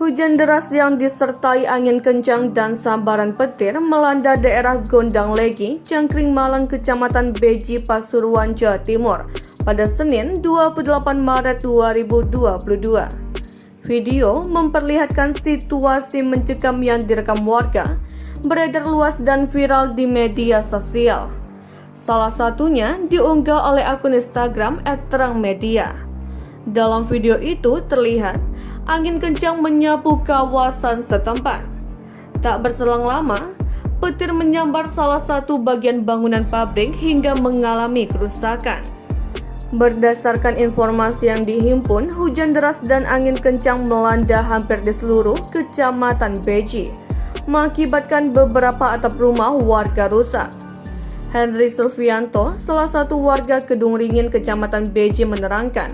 Hujan deras yang disertai angin kencang dan sambaran petir melanda daerah Gondang Legi, Cangkring Malang, Kecamatan Beji, Pasuruan, Jawa Timur pada Senin 28 Maret 2022. Video memperlihatkan situasi mencekam yang direkam warga beredar luas dan viral di media sosial. Salah satunya diunggah oleh akun Instagram @terangmedia. Dalam video itu terlihat angin kencang menyapu kawasan setempat. Tak berselang lama, petir menyambar salah satu bagian bangunan pabrik hingga mengalami kerusakan. Berdasarkan informasi yang dihimpun, hujan deras dan angin kencang melanda hampir di seluruh Kecamatan Beji, mengakibatkan beberapa atap rumah warga rusak. Henry Sulfianto, salah satu warga Kedung Ringin, Kecamatan Beji, menerangkan,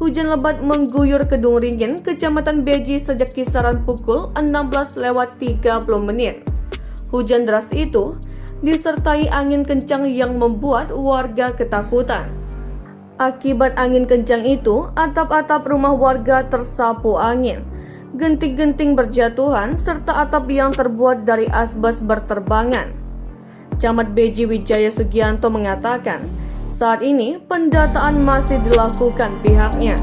hujan lebat mengguyur Kedung Ringin, Kecamatan Beji sejak kisaran pukul 16:30. Hujan deras itu disertai angin kencang yang membuat warga ketakutan. Akibat angin kencang itu, atap-atap rumah warga tersapu angin. Genting-genting berjatuhan serta atap yang terbuat dari asbes berterbangan. Camat Beji Wijaya Sugianto mengatakan, saat ini pendataan masih dilakukan pihaknya.